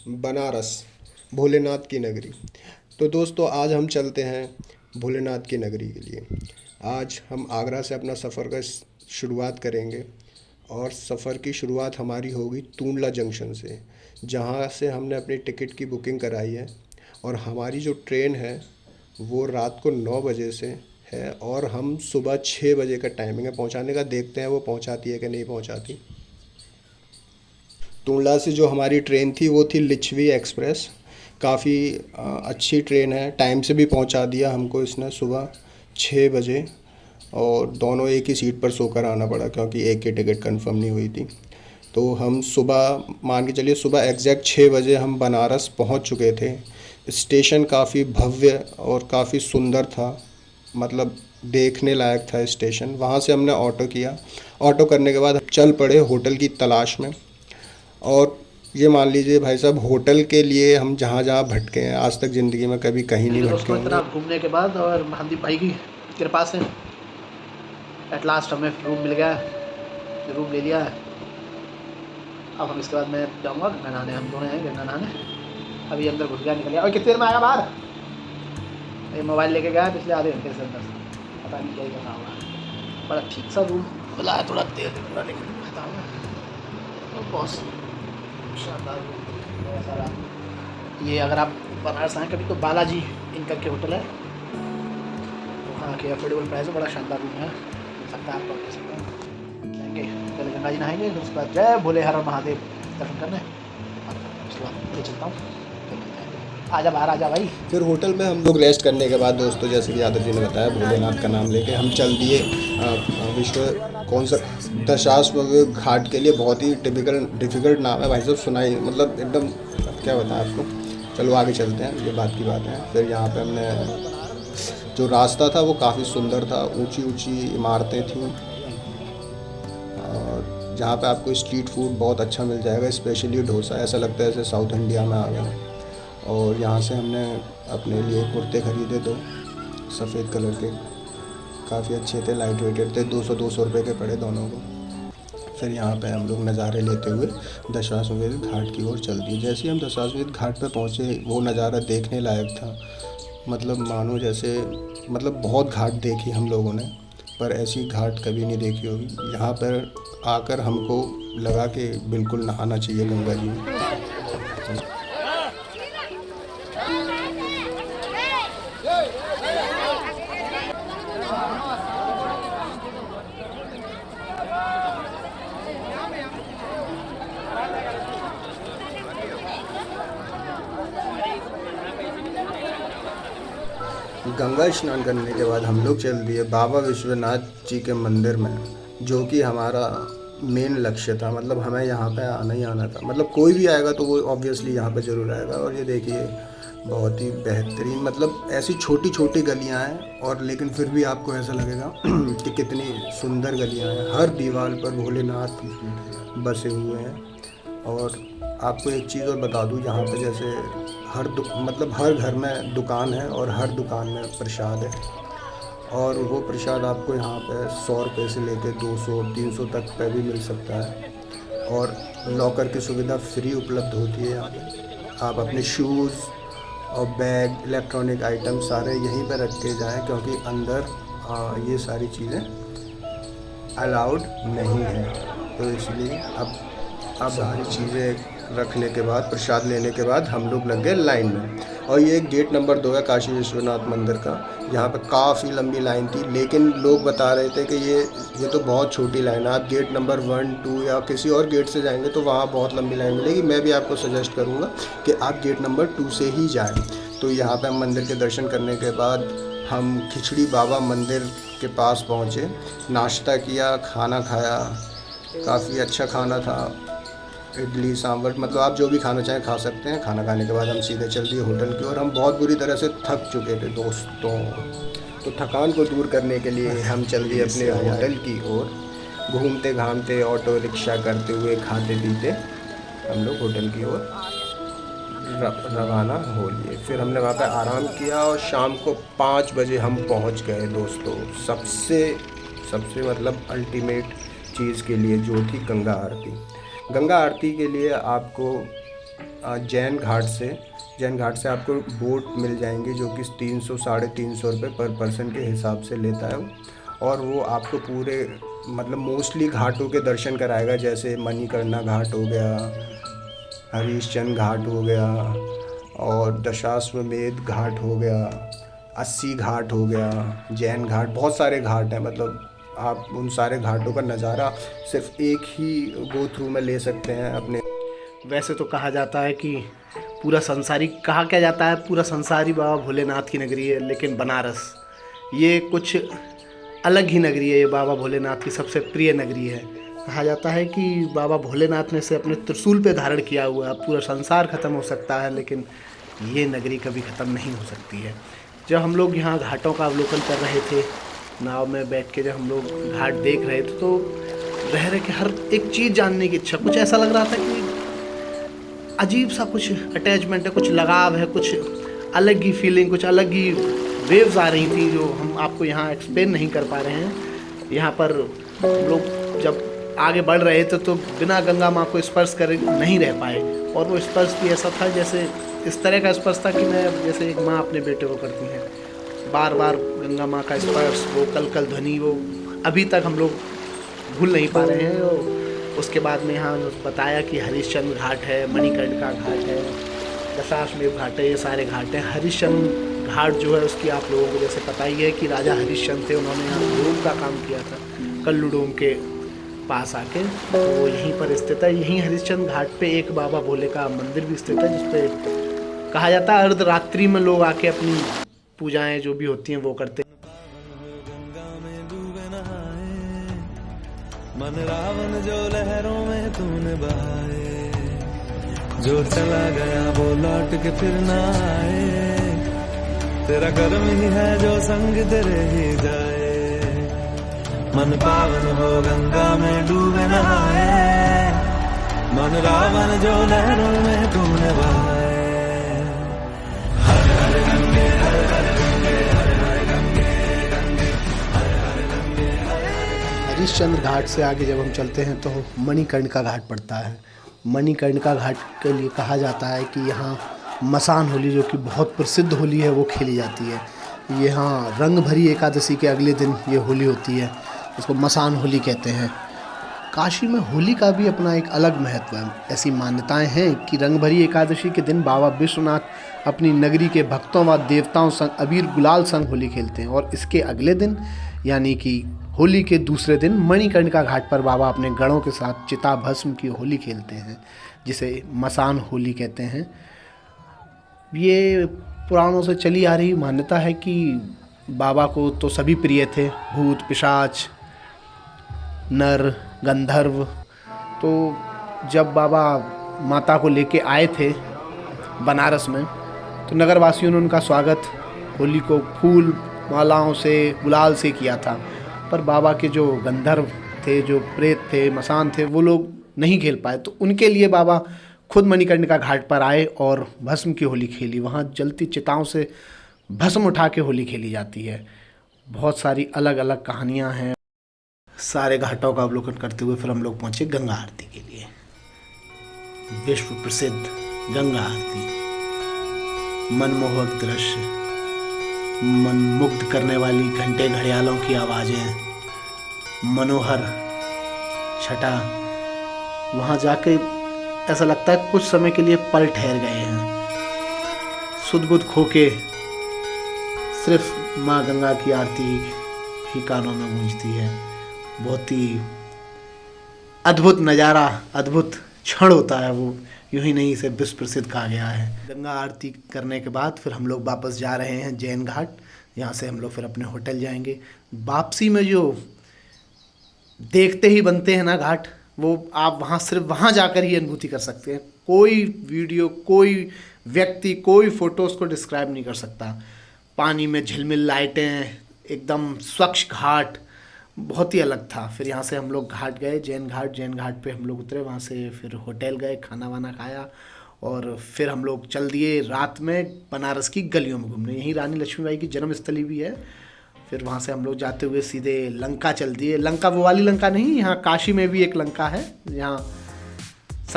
बनारस, भोलेनाथ की नगरी। तो दोस्तों आज हम चलते हैं भोलेनाथ की नगरी के लिए। आज हम आगरा से अपना सफ़र का शुरुआत करेंगे और सफ़र की शुरुआत हमारी होगी टूंडला जंक्शन से, जहाँ से हमने अपनी टिकट की बुकिंग कराई है। और हमारी जो ट्रेन है वो रात को 9 बजे से है और हम सुबह 6 बजे का टाइमिंग है पहुँचाने का। देखते हैं वो पहुँचाती है कि नहीं पहुँचाती। टूंडला से जो हमारी ट्रेन थी वो थी लिच्छवी एक्सप्रेस। काफ़ी अच्छी ट्रेन है, टाइम से भी पहुंचा दिया हमको इसने सुबह 6 बजे। और दोनों एक ही सीट पर सोकर आना पड़ा क्योंकि एक की टिकट कंफर्म नहीं हुई थी। तो हम सुबह, मान के चलिए सुबह एग्जैक्ट 6 बजे हम बनारस पहुंच चुके थे। स्टेशन काफ़ी भव्य और काफ़ी सुंदर था, मतलब देखने लायक था स्टेशन। वहाँ से हमने ऑटो किया। ऑटो करने के बाद हम चल पड़े होटल की तलाश में। और ये मान लीजिए भाई साहब, होटल के लिए हम जहाँ जहाँ भटके हैं आज तक ज़िंदगी में कभी कहीं नहीं ठीक है भटके दोस्तों, होंगे। इतना घूमने के बाद और महादीप भाई की कृपा से एट लास्ट हमें रूम मिल गया है। रूम ले लिया है। अब हम इसके बाद मैं जाऊँगा गंगा नहाने। हम दोनों हैं गंगा नहाने। अभी अंदर घुस गया, निकल गया। और कितनी देर में आएगा बाहर? ये मोबाइल लेके गया पिछले आधे घंटे से अंदर से। पता नहीं क्या ही करना होगा। बड़ा ठीक सा रूम खुला है, थोड़ा देर पूरा निकल पाता हूँ। बहुत शानदार रूम, बहुत सारा। ये अगर आप बनारस आएँ कभी तो बालाजी इन करके होटल है, वहाँ के अफोर्डेबल प्राइस है। बड़ा शानदार रूम है, मिल सकता है आपको। कह सकते हैं जाएंगे, पहले गंगा जी नहाएंगे, फिर उसके बाद जय भोले हर महादेव दर्शन करने। और उसके बाद ले चलता हूँ, फिर मिलते हैं। आजा बाहर, आजा भाई। फिर होटल में हम लोग रेस्ट करने के बाद दोस्तों, जैसे कि यादव जी ने बताया, भोलेनाथ का नाम लेके हम चल दिए विश्व कौन सा दशाश्वमेध घाट के लिए। बहुत ही टिपिकल डिफ़िकल्ट नाम है भाई साहब, सुनाई मतलब एकदम, क्या बताएं आपको। चलो आगे चलते हैं, ये बात की बात है। फिर यहाँ पे हमने, जो रास्ता था वो काफ़ी सुंदर था, ऊंची ऊंची इमारतें थीं। और जहाँ पे आपको स्ट्रीट फूड बहुत अच्छा मिल जाएगा, स्पेशली डोसा। ऐसा लगता है जैसे साउथ इंडिया में आ गए। और यहाँ से हमने अपने लिए कुर्ते ख़रीदे दो, सफ़ेद कलर के, काफ़ी अच्छे थे, लाइट वेटेड थे। 200 रुपये के पड़े दोनों को। फिर यहाँ पे हम लोग नज़ारे लेते हुए दशाश्वमेध घाट की ओर चल दिए। जैसे ही हम दशाश्वमेध घाट पे पहुँचे, वो नज़ारा देखने लायक था। मतलब मानो जैसे, मतलब बहुत घाट देखी हम लोगों ने, पर ऐसी घाट कभी नहीं देखी होगी। यहाँ पर आकर हमको लगा कि बिल्कुल नहाना चाहिए गंगा जी में। गंगा स्नान करने के बाद हम लोग चल दिए बाबा विश्वनाथ जी के मंदिर में, जो कि हमारा मेन लक्ष्य था। मतलब हमें यहाँ पे आना ही आना था। मतलब कोई भी आएगा तो वो ऑब्वियसली यहाँ पे ज़रूर आएगा। और ये देखिए, बहुत ही बेहतरीन, मतलब ऐसी छोटी छोटी गलियाँ हैं और लेकिन फिर भी आपको ऐसा लगेगा कि कितनी सुंदर गलियाँ हैं। हर दीवार पर भोलेनाथ बसे हुए हैं। और आपको एक चीज़ और बता दूँ, यहाँ पे जैसे मतलब हर घर में दुकान है और हर दुकान में प्रसाद है। और वो प्रसाद आपको यहाँ पे 100 रुपये से लेके 200-300 तक पे भी मिल सकता है। और लॉकर की सुविधा फ्री उपलब्ध होती है यहाँ पे। आप अपने शूज़ और बैग, इलेक्ट्रॉनिक आइटम सारे यहीं पे रख के जाएँ, क्योंकि अंदर ये सारी चीज़ें अलाउड नहीं है। तो इसलिए अब सारी चीज़ें रखने के बाद, प्रसाद लेने के बाद हम लोग लग गए लाइन में। और ये गेट नंबर 2 है काशी विश्वनाथ मंदिर का। यहाँ पे काफ़ी लंबी लाइन थी, लेकिन लोग बता रहे थे कि ये तो बहुत छोटी लाइन है। आप गेट नंबर 1, 2 या किसी और गेट से जाएंगे तो वहाँ बहुत लंबी लाइन मिलेगी। मैं भी आपको सजेस्ट करूँगा कि आप गेट नंबर 2 से ही जाएँ। तो यहाँ पर हम मंदिर के दर्शन करने के बाद हम खिचड़ी बाबा मंदिर के पास पहुँचे, नाश्ता किया, खाना खाया। काफ़ी अच्छा खाना था, इडली सांभर, मतलब आप जो भी खाना चाहें खा सकते हैं। खाना खाने के बाद हम सीधे चल दिए होटल की ओर। हम बहुत बुरी तरह से थक चुके थे दोस्तों, तो थकान को दूर करने के लिए हम चल दिए अपने होटल की ओर। घूमते घामते, ऑटो रिक्शा करते हुए, खाते पीते हम लोग होटल की ओर रवाना हो लिए। फिर हमने वहाँ पे आराम किया और शाम को 5 बजे हम पहुँच गए दोस्तों, सबसे सबसे मतलब अल्टीमेट चीज़ के लिए, जो थी गंगा आरती। गंगा आरती के लिए आपको जैन घाट से आपको बोट मिल जाएंगी जो कि 300-350 रुपये पर पर्सन के हिसाब से लेता है और वो आपको पूरे मतलब मोस्टली घाटों के दर्शन कराएगा, जैसे मणिकर्णिका घाट हो गया, हरीशचंद्र घाट हो गया और दशाश्वमेध घाट हो गया, 80 घाट हो गया, जैन घाट, बहुत सारे घाट हैं। मतलब आप उन सारे घाटों का नज़ारा सिर्फ एक ही गो थ्रू में ले सकते हैं अपने। वैसे तो कहा जाता है कि पूरा संसारी बाबा भोलेनाथ की नगरी है, लेकिन बनारस ये कुछ अलग ही नगरी है। ये बाबा भोलेनाथ की सबसे प्रिय नगरी है। कहा जाता है कि बाबा भोलेनाथ ने से अपने त्रिशूल पे धारण किया हुआ है। पूरा संसार ख़त्म हो सकता है, लेकिन ये नगरी कभी ख़त्म नहीं हो सकती है। जब हम लोग यहाँ घाटों का अवलोकन कर रहे थे, नाव में बैठ के जब हम लोग घाट देख रहे थे, तो रह के हर एक चीज़ जानने की इच्छा, कुछ ऐसा लग रहा था कि अजीब सा कुछ अटैचमेंट है, कुछ लगाव है, कुछ अलग ही फीलिंग, कुछ अलग ही वेव्स आ रही थी जो हम आपको यहाँ एक्सप्लेन नहीं कर पा रहे हैं। यहाँ पर हम लोग जब आगे बढ़ रहे थे तो बिना गंगा माँ को स्पर्श कर नहीं रह पाए, और वो स्पर्श भी ऐसा था जैसे इस तरह का स्पर्श था कि मैं जैसे एक माँ अपने बेटे को करती है, बार बार गंगा माँ का स्पर्श, वो कल ध्वनि, वो अभी तक हम लोग भूल नहीं पा रहे हैं। और उसके बाद में यहाँ बताया कि हरिश्चंद्र घाट है, मणिकर्णिका घाट है, दशाश्वमेध घाट है, ये सारे घाट हैं। हरिश्चंद्र घाट जो है उसकी आप लोगों को जैसे पता ही है कि राजा हरिश्चंद्र थे, उन्होंने यहाँ डोम का काम किया था, कल्लू डोम के पास आके, तो यहीं पर स्थित है। यहीं हरिश्चंद्र घाट पे एक बाबा भोले का मंदिर भी स्थित है, जिसपे कहा जाता है अर्धरात्रि में लोग आके अपनी पूजाएं जो भी होती हैं वो करते हैं। मन रावण जो लहरों में तूने बहाए, जो चला गया वो लौट के फिर ना आए, तेरा कर्म ही है जो संग तेरे ही जाए। मन पावन हो गंगा में डूबे नहाए, मन रावण जो लहरों में तूने बहाए। हर हर गंगे, हर हर गंगे, हर हर गंगे, गंगे, हर हर गंगे, हर हर। हरिश्चंद्र घाट से आगे जब हम चलते हैं तो मणिकर्णिका घाट पड़ता है। मणिकर्णिका घाट के लिए कहा जाता है कि यहाँ मसान होली, जो कि बहुत प्रसिद्ध होली है, वो खेली जाती है। यहाँ रंग भरी एकादशी के अगले दिन ये होली होती है, इसको मसान होली कहते हैं। काशी में होली का भी अपना एक अलग महत्व है। ऐसी मान्यताएं हैं कि रंग भरी एकादशी के दिन बाबा विश्वनाथ अपनी नगरी के भक्तों व देवताओं संग अबीर गुलाल संग होली खेलते हैं, और इसके अगले दिन यानी कि होली के दूसरे दिन मणिकर्णिका घाट पर बाबा अपने गणों के साथ चिता भस्म की होली खेलते हैं, जिसे मसान होली कहते हैं। ये पुराणों से चली आ रही मान्यता है कि बाबा को तो सभी प्रिय थे, भूत पिशाच नर गंधर्व। तो जब बाबा माता को लेके आए थे बनारस में, तो नगरवासियों ने उनका स्वागत होली को फूल मालाओं से गुलाल से किया था। पर बाबा के जो गंधर्व थे, जो प्रेत थे, मसान थे, वो लोग नहीं खेल पाए, तो उनके लिए बाबा खुद मणिकर्णिका घाट पर आए और भस्म की होली खेली। वहाँ जलती चिताओं से भस्म उठा के होली खेली जाती है। बहुत सारी अलग अलग कहानियाँ हैं। सारे घाटों का अवलोकन करते हुए फिर हम लोग पहुँचे गंगा आरती के लिए। विश्व प्रसिद्ध गंगा आरती, मनमोहक दृश्य, मन मुग्ध करने वाली घंटे घड़ियालों की आवाज़ें, मनोहर छटा। वहाँ जाके ऐसा लगता है कुछ समय के लिए पल ठहर गए हैं, सुध बुध खो के सिर्फ माँ गंगा की आरती ही कानों में गूंजती है। बहुत ही अद्भुत नज़ारा, अद्भुत क्षण होता है वो, यूं ही नहीं इसे विश्व प्रसिद्ध कहा गया है। गंगा आरती करने के बाद फिर हम लोग वापस जा रहे हैं जैन घाट। यहाँ से हम लोग फिर अपने होटल जाएंगे। वापसी में जो देखते ही बनते हैं ना घाट, वो आप वहाँ सिर्फ वहाँ जाकर ही अनुभूति कर सकते हैं। कोई वीडियो, कोई व्यक्ति, कोई फ़ोटो उसको डिस्क्राइब नहीं कर सकता। पानी में झिलमिल लाइटें, एकदम स्वच्छ घाट, बहुत ही अलग था। फिर यहाँ से हम लोग घाट गए, जैन घाट पे हम लोग उतरे। वहाँ से फिर होटल गए, खाना वाना खाया, और फिर हम लोग चल दिए रात में बनारस की गलियों में घूमने। यहीं रानी लक्ष्मीबाई की जन्मस्थली भी है। फिर वहाँ से हम लोग जाते हुए सीधे लंका चल दिए। लंका वो वाली लंका नहीं, यहाँ काशी में भी एक लंका है, यहाँ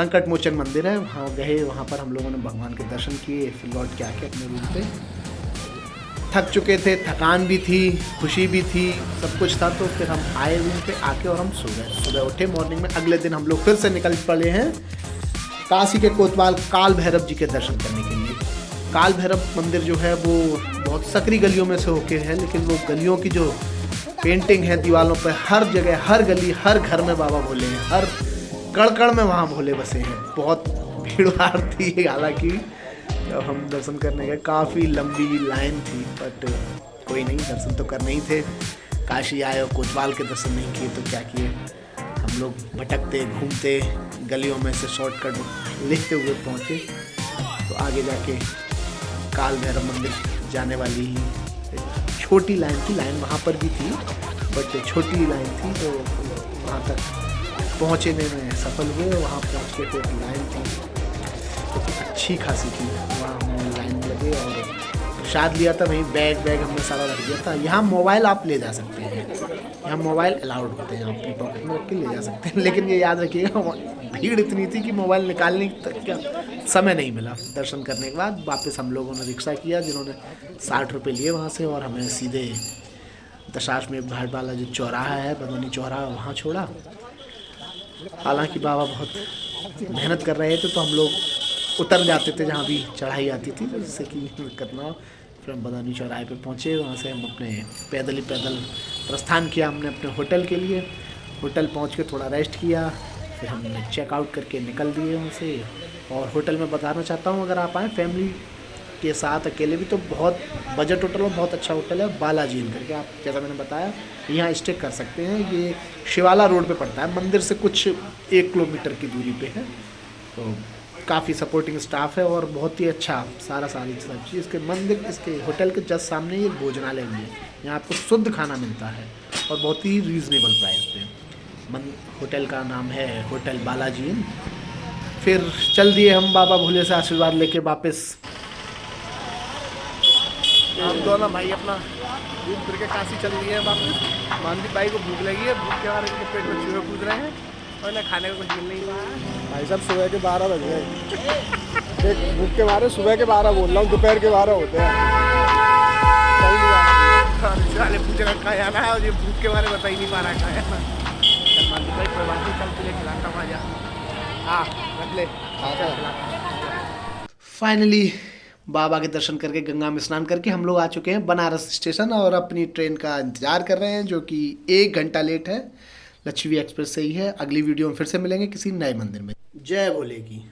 संकट मोचन मंदिर है, वहाँ गए, वहाँ पर हम लोगों ने भगवान के दर्शन किए, फिर लौट के आके अपने रूम पे थक चुके थे, थकान भी थी, खुशी भी थी, सब कुछ था। तो फिर हम आए रूम पे आके और हम सो गए। सुबह उठे मॉर्निंग में, अगले दिन हम लोग फिर से निकल पड़े हैं काशी के कोतवाल काल भैरव जी के दर्शन करने के लिए। काल भैरव मंदिर जो है वो बहुत सकरी गलियों में से होके है, लेकिन वो गलियों की जो पेंटिंग है दीवारों पर, हर जगह, हर गली, हर घर में बाबा भोले हैं, हर कण में वहाँ भोले बसे हैं। बहुत भीड़ भाड़ थी, हालांकि जब हम दर्शन करने गए काफ़ी लंबी लाइन थी, बट कोई नहीं, दर्शन तो करने ही थे। काशी आए और कोतवाल के दर्शन नहीं किए तो क्या किए। हम लोग भटकते घूमते गलियों में से शॉर्टकट लेते हुए पहुँचे। तो आगे जाके काल भैरव मंदिर जाने वाली ही छोटी लाइन थी, लाइन वहाँ पर भी थी बट छोटी लाइन थी, तो वहाँ तक पहुँचने में सफल हुए। वहाँ पहुँच के फिर लाइन थी तो अच्छी खासी थी, वहाँ हम लाइन में लगे और प्रसाद लिया था। वहीं बैग हमने सारा रख दिया था। यहाँ मोबाइल आप ले जा सकते हैं, यहाँ मोबाइल अलाउड होते हैं, आप अपनी पॉकेट में रख के ले जा सकते हैं, लेकिन ये याद रखिएगा भीड़ इतनी थी कि मोबाइल निकालने तक का समय नहीं मिला। दर्शन करने के बाद वापस हम लोगों ने रिक्शा किया, जिन्होंने 60 रुपये लिए वहाँ से, और हमें सीधे दशाश्वमेध घाट वाला जो चौराहा है, बदौनी चौराहा, वहाँ छोड़ा। हालांकि बाबा बहुत मेहनत कर रहे थे, तो हम लोग उतर जाते थे जहाँ भी चढ़ाई आती थी, जिससे कि दिक्कत ना हो। फिर हम बदौनी चौराहे पे पहुँचे, वहाँ से हम अपने पैदल प्रस्थान किया हमने अपने होटल के लिए। होटल पहुँच के थोड़ा रेस्ट किया, फिर हमने चेकआउट करके निकल दिए वहाँ से। और होटल में बताना चाहता हूँ, अगर आप आएँ फैमिली के साथ, अकेले भी, तो बहुत बजट होटल है, बहुत अच्छा होटल है, बालाजी इन करके, आप जैसा मैंने बताया यहाँ स्टे कर सकते हैं। ये शिवाला रोड पे पड़ता है, मंदिर से कुछ 1 किलोमीटर की दूरी पे है। तो काफ़ी सपोर्टिंग स्टाफ है और बहुत ही अच्छा सारी सब चीज़। इसके मंदिर, इसके होटल के जस्ट सामने ये भोजनालय भी है, यहाँ आपको शुद्ध खाना मिलता है और बहुत ही रीज़नेबल प्राइस पे। होटल का नाम है होटल बालाजी इन। फिर चल दिए हम बाबा भोले से आशीर्वाद लेके वापस। हम दोनों भाई अपना घूम फिर के काशी चल दिए हैं वापस। मानदीप भाई को भूख लगी है, भूख के मारे इनके पेट में चूहे कूद रहे हैं और ना खाने को कुछ मिल नहीं पाया। भाई साहब सुबह के 12 बज गए, भूख के मारे सुबह के 12 बोल रहा हूँ, दोपहर के 12 होते हैं। साले पूछे खाया ना, और ये भूख के मारे बता ही नहीं पा रहा खाया ना। चल मानदीप भाई कोई बात नहीं, चल तुझे खिलाता हूँ, आजा। हाँ रख ले। फाइनली बाबा के दर्शन करके, गंगा में स्नान करके हम लोग आ चुके हैं बनारस स्टेशन और अपनी ट्रेन का इंतज़ार कर रहे हैं, जो कि 1 घंटा लेट है। लक्ष्मी एक्सप्रेस से ही है। अगली वीडियो में फिर से मिलेंगे किसी नए मंदिर में। जय भोले की।